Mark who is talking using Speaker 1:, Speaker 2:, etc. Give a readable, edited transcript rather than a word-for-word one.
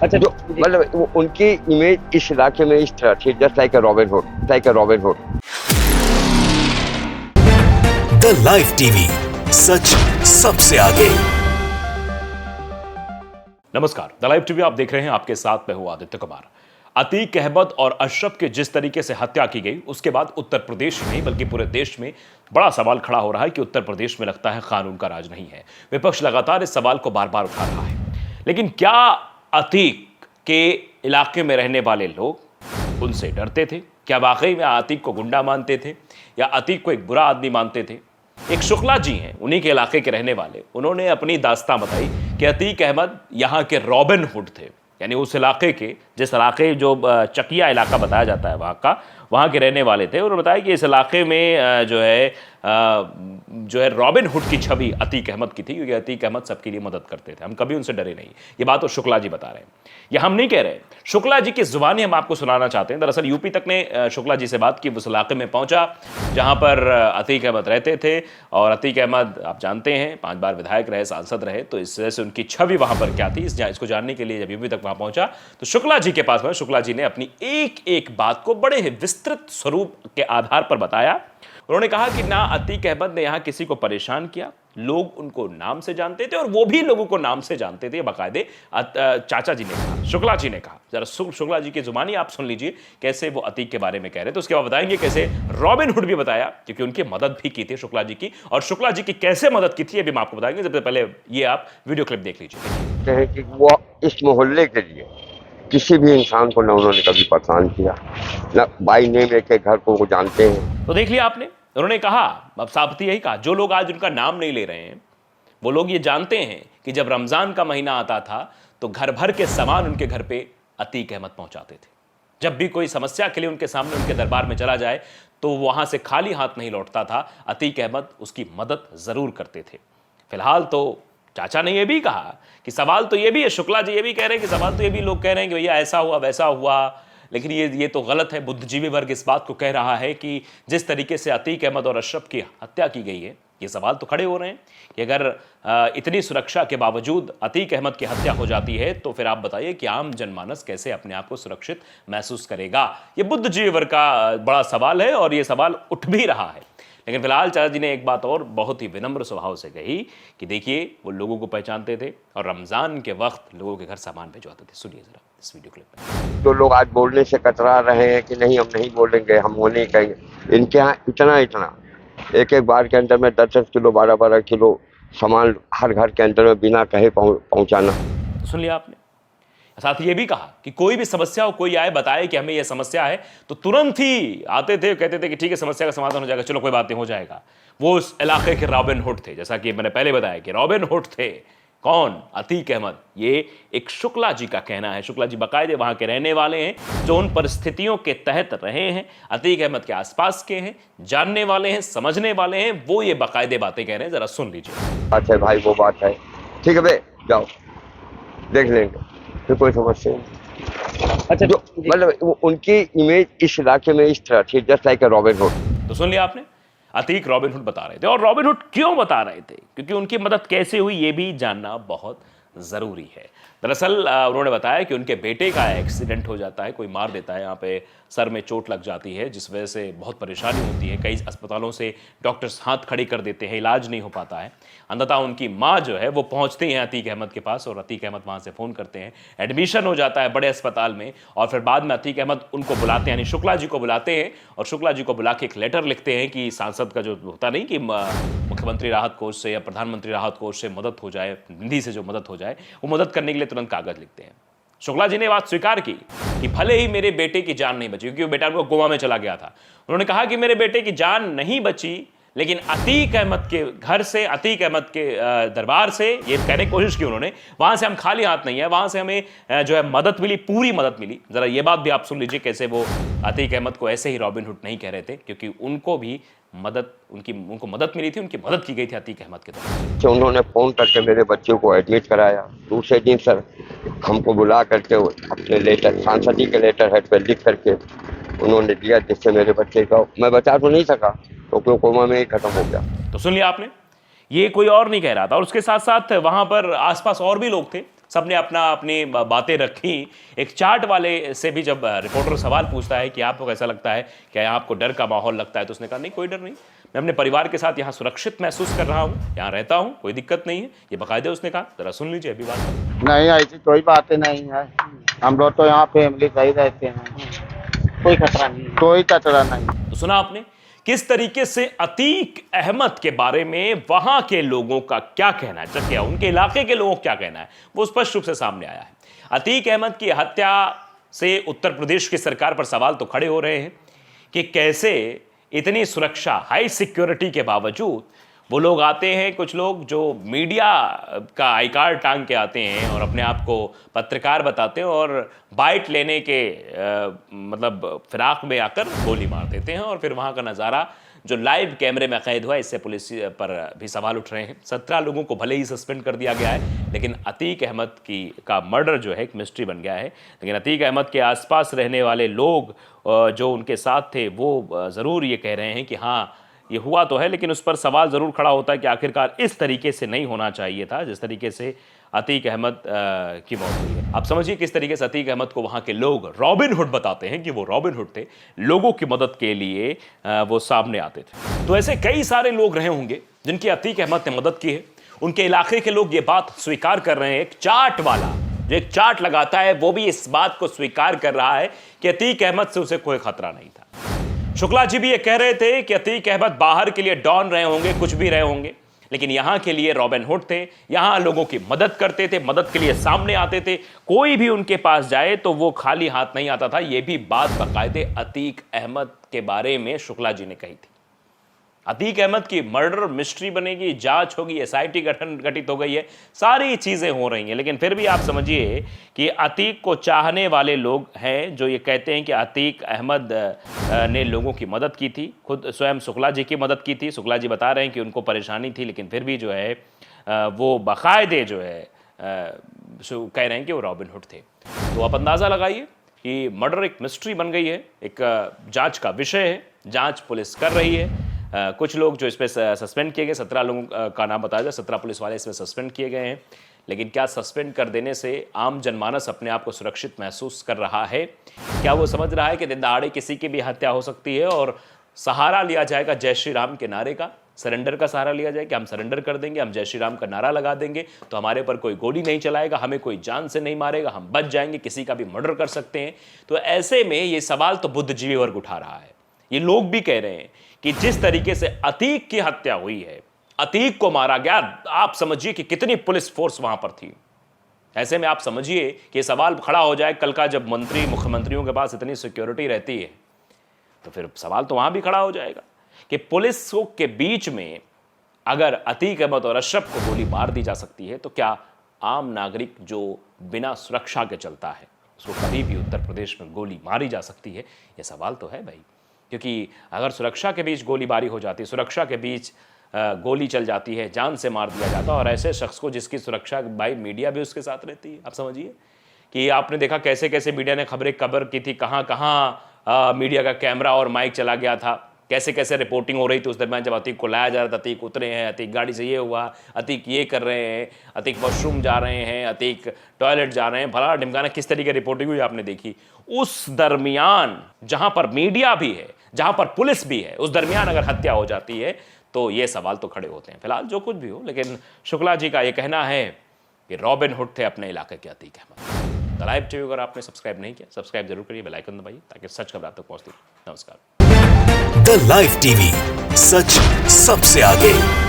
Speaker 1: अच्छा,
Speaker 2: जो मतलब उनकी इमेज इस इलाके में इस तरह थी, just like a Robin Hood.
Speaker 3: The live TV, सच सबसे आगे।
Speaker 4: नमस्कार, द लाइव टीवी आप देख रहे हैं, आपके साथ मैं हूं आदित्य कुमार। अतीक अहमद और अशरफ की जिस तरीके से हत्या की गई, उसके बाद उत्तर प्रदेश ही नहीं बल्कि पूरे देश में बड़ा सवाल खड़ा हो रहा है कि उत्तर प्रदेश में लगता है कानून का राज नहीं है। विपक्ष लगातार इस सवाल को बार बार उठा रहा है, लेकिन क्या अतीक के इलाके में रहने वाले लोग उनसे डरते थे? क्या वाकई में अतीक को गुंडा मानते थे या अतीक को एक बुरा आदमी मानते थे? एक शुक्ला जी हैं, उन्हीं के इलाके के रहने वाले, उन्होंने अपनी दास्तां बताई कि अतीक अहमद यहाँ के रॉबिन हुड थे। यानी उस इलाके के, जिस इलाके जो चकिया इलाका बताया जाता है वहाँ के रहने वाले थे। उन्होंने बताया कि इस इलाके में जो है रॉबिन हुड की छवि अतीक अहमद की थी, क्योंकि अतीक अहमद सबके लिए मदद करते थे। हम कभी उनसे डरे नहीं। ये बात तो शुक्ला जी बता रहे हैं, ये हम नहीं कह रहे। शुक्ला जी की जुबानी हम आपको सुनाना चाहते हैं। दरअसल यूपी तक ने शुक्ला जी से बात की, उस इलाके में पहुंचा जहां पर अतीक अहमद रहते थे। और अतीक अहमद आप जानते हैं 5 बार विधायक रहे, सांसद रहे, तो इस वजह से उनकी छवि वहां पर क्या थी, इसको जानने के लिए जब यूपी तक वहां पहुंचा तो शुक्ला जी के पास में शुक्ला जी ने अपनी एक एक बात को बड़े ही विस्तृत स्वरूप के आधार पर बताया। उन्होंने कहा कि ना अतीक अहमद ने यहां किसी को परेशान किया, लोग उनको नाम से जानते थे और वो भी लोगों को नाम से जानते थे, बाकायदे चाचा जी ने कहा, शुक्ला जी ने कहा। जरा शुक्ला जी की जुबानी आप सुन लीजिए कैसे वो अतीक के बारे में कह रहे थे। उसके बाद बताएंगे कैसे रॉबिन हुड भी बताया, क्योंकि उनकी मदद भी की थी शुक्ला जी की, और शुक्ला जी की कैसे मदद की थी ये भी हम आपको बताएंगे। सबसे पहले ये आप वीडियो क्लिप देख लीजिए।
Speaker 2: कि वो इस मोहल्ले के लिए किसी भी इंसान को ना उन्होंने कभी परेशान किया, ना बाई नेम एक घर को वो जानते हैं।
Speaker 4: तो देख लिया आपने, उन्होंने कहा, अब साबिती यही कहा, जो लोग आज उनका नाम नहीं ले रहे हैं वो लोग ये जानते हैं कि जब रमजान का महीना आता था तो घर भर के सामान उनके घर पे अतीक अहमद पहुंचाते थे। जब भी कोई समस्या के लिए उनके सामने, उनके दरबार में चला जाए तो वहां से खाली हाथ नहीं लौटता था। अतीक अहमद उसकी मदद जरूर करते थे। फिलहाल तो चाचा ने यह भी कहा कि सवाल तो ये भी है, शुक्ला जी ये भी कह रहे हैं कि सवाल तो ये भी लोग कह रहे हैं कि भैया ऐसा हुआ वैसा हुआ, लेकिन ये तो गलत है। बुद्धिजीवी वर्ग इस बात को कह रहा है कि जिस तरीके से अतीक अहमद और अशरफ की हत्या की गई है, ये सवाल तो खड़े हो रहे हैं कि अगर इतनी सुरक्षा के बावजूद अतीक अहमद की हत्या हो जाती है तो फिर आप बताइए कि आम जनमानस कैसे अपने आप को सुरक्षित महसूस करेगा। ये बुद्धिजीवी वर्ग का बड़ा सवाल है और ये सवाल उठ भी रहा है। लेकिन फिलहाल चाचा जी ने एक बात और बहुत ही विनम्र स्वभाव से कही कि देखिए वो लोगों को पहचानते थे और रमजान के वक्त लोगों के घर सामान भिजवाते थे। सुनिए जरा इस वीडियो क्लिप में।
Speaker 2: जो लोग आज बोलने से कतरा रहे हैं कि नहीं हम नहीं बोलेंगे, हम वो नहीं कहेंगे, इनके यहाँ इतना एक बार के अंदर में 10-10 किलो 12-12 किलो सामान हर घर के अंदर में बिना कहे पहुंचाना।
Speaker 4: तो सुन लिया आपने। साथ ही ये भी कहा कि कोई भी समस्या हो, कोई आए बताए कि हमें यह समस्या है, तो तुरंत ही आते थे, कहते थे कि ठीक है समस्या का समाधान हो जाएगा, चलो कोई बात नहीं, हो जाएगा। वो उस इलाके के रॉबिन हुड थे, जैसा कि मैंने पहले बताया कि रॉबिन हुड थे। कौन? अतीक अहमद। ये एक शुक्ला जी का कहना है। शुक्ला जी बाकायदे वहां के रहने वाले हैं, जो उन परिस्थितियों के तहत रहे हैं, अतीक अहमद के आसपास के हैं, जानने वाले हैं, समझने वाले हैं, वो ये बाकायदे बातें कह रहे हैं। जरा सुन लीजिए।
Speaker 2: बात है भाई, वो बात है, ठीक है बे, जाओ देख लेंगे, फिर कोई समस्या नहीं।
Speaker 1: अच्छा,
Speaker 2: जो मतलब उनकी इमेज इस इलाके में इस तरह थी, just like a Robin hood.
Speaker 4: तो सुन लिया आपने, अतीक रॉबिन हुड बता रहे थे। और रॉबिन हुड क्यों बता रहे थे, क्योंकि उनकी मदद कैसे हुई ये भी जानना बहुत ज़रूरी है। दरअसल उन्होंने बताया कि उनके बेटे का एक्सीडेंट हो जाता है, कोई मार देता है, यहाँ पे सर में चोट लग जाती है, जिस वजह से बहुत परेशानी होती है। कई अस्पतालों से डॉक्टर्स हाथ खड़ी कर देते हैं, इलाज नहीं हो पाता है। अंततः उनकी माँ जो है वो पहुँचती हैं अतीक अहमद के पास और अतीक अहमद वहाँ से फ़ोन करते हैं, एडमिशन हो जाता है बड़े अस्पताल में, और फिर बाद में अतीक अहमद उनको बुलाते हैं, यानी शुक्ला जी को बुलाते हैं और शुक्ला जी को बुला के एक लेटर लिखते हैं कि सांसद का जो होता नहीं कि मुख्यमंत्री राहत कोष से या प्रधानमंत्री राहत कोष से मदद हो जाए, निधि से जो मदद हो जाए, वो मदद करने के लिए तुरंत कागज लिखते हैं। शुक्ला जी ने बात स्वीकार की कि भले ही मेरे बेटे की जान नहीं बची, क्योंकि वो बेटा उनको गोवा में चला गया था। उन्होंने कहा कि मेरे बेटे की जान नहीं बची, लेकिन अतीक अहमद के घर से, अतीक अहमद के दरबार से, ये कहने की कोशिश की उन्होंने, वहां से हम खाली हाथ नहीं है, वहां से हमें जो है मदद मिली, पूरी मदद मिली। जरा ये बात भी आप सुन लीजिए कैसे वो अतीक अहमद को ऐसे ही रॉबिन हुड नहीं कह रहे थे, क्योंकि उनको भी मदद, उनको मदद मिली थी, उनकी मदद की गई थी अतीक अहमद के तरफ से।
Speaker 2: उन्होंने फोन करके मेरे बच्चे को एडमिट कराया। दूसरे दिन सर हमको बुला करके अपने लेटर, सांसद जी के लेटर हेड पर लिख करके उन्होंने दिया, जिससे मेरे बच्चे का मैं बचा तो नहीं सका, तो कोमा में ही खत्म हो गया।
Speaker 4: तो सुन लिया आपने, ये कोई और नहीं कह रहा था। और उसके साथ साथ वहां पर आसपास और भी लोग थे, सबने अपनी बातें रखी। एक चाट वाले से भी जब रिपोर्टर सवाल पूछता है कि आपको कैसा लगता है, क्या आपको डर का माहौल लगता है, तो उसने कहा नहीं, कोई डर नहीं, मैं अपने परिवार के साथ यहाँ सुरक्षित महसूस कर रहा हूँ, यहाँ रहता हूँ, कोई दिक्कत नहीं है। ये बाकायदे उसने कहा। जरा सुन लीजिए अभी बात।
Speaker 1: नहीं, ऐसी कोई बातें नहीं है। हम लोग तो यहाँ फैमिली सही रहते हैं, कोई खतरा नहीं, कोई खतरा नहीं।
Speaker 4: तो सुना आपने किस तरीके से अतीक अहमद के बारे में वहां के लोगों का क्या कहना है, क्या उनके इलाके के लोगों का क्या कहना है, वो स्पष्ट रूप से सामने आया है। अतीक अहमद की हत्या से उत्तर प्रदेश की सरकार पर सवाल तो खड़े हो रहे हैं कि कैसे इतनी सुरक्षा, हाई सिक्योरिटी के बावजूद वो लोग आते हैं, कुछ लोग जो मीडिया का आई कार्ड टांग के आते हैं और अपने आप को पत्रकार बताते हैं और बाइट लेने के मतलब फिराक में आकर गोली मार देते हैं। और फिर वहाँ का नज़ारा जो लाइव कैमरे में कैद हुआ, इससे पुलिस पर भी सवाल उठ रहे हैं। 17 लोगों को भले ही सस्पेंड कर दिया गया है, लेकिन अतीक अहमद का मर्डर जो है एक मिस्ट्री बन गया है। लेकिन अतीक अहमद के आसपास रहने वाले लोग जो उनके साथ थे वो ज़रूर ये कह रहे हैं कि हाँ, ये हुआ तो है, लेकिन उस पर सवाल ज़रूर खड़ा होता है कि आखिरकार इस तरीके से नहीं होना चाहिए था जिस तरीके से अतीक अहमद की मौत हुई है। आप समझिए किस तरीके से अतीक अहमद को वहाँ के लोग रॉबिन हुड बताते हैं कि वो रॉबिन हुड थे, लोगों की मदद के लिए वो सामने आते थे। तो ऐसे कई सारे लोग रहे होंगे जिनकी अतीक अहमद ने मदद की है। उनके इलाके के लोग ये बात स्वीकार कर रहे हैं। एक चाट वाला जो एक चाट लगाता है वो भी इस बात को स्वीकार कर रहा है कि अतीक अहमद से उसे कोई खतरा नहीं था। शुक्ला जी भी ये कह रहे थे कि अतीक अहमद बाहर के लिए डॉन रहे होंगे, कुछ भी रहे होंगे, लेकिन यहां के लिए रॉबिन हुड थे, यहां लोगों की मदद करते थे, मदद के लिए सामने आते थे। कोई भी उनके पास जाए तो वो खाली हाथ नहीं आता था। ये भी बात बाकायदे अतीक अहमद के बारे में शुक्ला जी ने कही थी। अतीक अहमद की मर्डर मिस्ट्री बनेगी, जांच होगी, एसआईटी गठित हो गई है, सारी चीज़ें हो रही हैं, लेकिन फिर भी आप समझिए कि अतीक को चाहने वाले लोग हैं जो ये कहते हैं कि अतीक अहमद ने लोगों की मदद की थी, खुद स्वयं शुक्ला जी की मदद की थी। शुक्ला जी बता रहे हैं कि उनको परेशानी थी, लेकिन फिर भी जो है वो बाकायदे जो है कह रहे हैं कि वो रॉबिन हुड थे। तो आप अंदाज़ा लगाइए कि मर्डर एक मिस्ट्री बन गई है, एक जाँच का विषय है, जाँच पुलिस कर रही है। कुछ लोग जो इस पर सस्पेंड किए गए, 17 लोगों का नाम बताया जाए, 17 पुलिस वाले इसमें सस्पेंड किए गए हैं। लेकिन क्या सस्पेंड कर देने से आम जनमानस अपने आप को सुरक्षित महसूस कर रहा है? क्या वो समझ रहा है कि दिन दहाड़े किसी की भी हत्या हो सकती है और सहारा लिया जाएगा जय श्री राम के नारे का, सरेंडर का सहारा लिया जाए कि हम सरेंडर कर देंगे, हम जय श्री राम का नारा लगा देंगे तो हमारे पर कोई गोली नहीं चलाएगा, हमें कोई जान से नहीं मारेगा, हम बच जाएंगे, किसी का भी मर्डर कर सकते हैं। तो ऐसे में ये सवाल तो बुद्धिजीवी वर्ग उठा रहा है। ये लोग भी कह रहे हैं कि जिस तरीके से अतीक की हत्या हुई है, अतीक को मारा गया, आप समझिए कि कितनी पुलिस फोर्स वहां पर थी। ऐसे में आप समझिए कि सवाल खड़ा हो जाए कल का, जब मंत्री मुख्यमंत्रियों के पास इतनी सिक्योरिटी रहती है तो फिर सवाल तो वहां भी खड़ा हो जाएगा कि पुलिस के बीच में अगर अतीक अहमद और अशरफ को गोली मार दी जा सकती है तो क्या आम नागरिक जो बिना सुरक्षा के चलता है उसको कभी भी उत्तर प्रदेश में गोली मारी जा सकती है? ये सवाल तो है भाई, क्योंकि अगर सुरक्षा के बीच गोलीबारी हो जाती है, सुरक्षा के बीच गोली चल जाती है, जान से मार दिया जाता है, और ऐसे शख्स को जिसकी सुरक्षा भाई मीडिया भी उसके साथ रहती है। आप समझिए कि आपने देखा कैसे कैसे मीडिया ने खबरें कवर की थी, कहाँ कहाँ मीडिया का कैमरा और माइक चला गया था, कैसे कैसे रिपोर्टिंग हो रही थी उस दरमियान जब अतीक को लाया जा रहा था। अतीक उतरे हैं, अतीक गाड़ी से ये हुआ, अतीक ये कर रहे हैं, अतीक वॉशरूम जा रहे हैं, अतीक टॉयलेट जा रहे हैं, भला ढिमकाना किस तरीके रिपोर्टिंग हुई आपने देखी। उस दरमियान जहां पर मीडिया भी है, जहां पर पुलिस भी है, उस दरमियान अगर हत्या हो जाती है तो ये सवाल तो खड़े होते हैं। फिलहाल जो कुछ भी हो, लेकिन शुक्ला जी का ये कहना है कि रॉबिन हुड थे अपने इलाके के Atiq Ahmed. The live TV अगर आपने सब्सक्राइब नहीं किया, सब्सक्राइब जरूर करिए, बेल आइकन दबाइए ताकि सच खबर आप तक पहुंचती रहे। नमस्कार।
Speaker 3: द लाइव टीवी, सच सबसे आगे।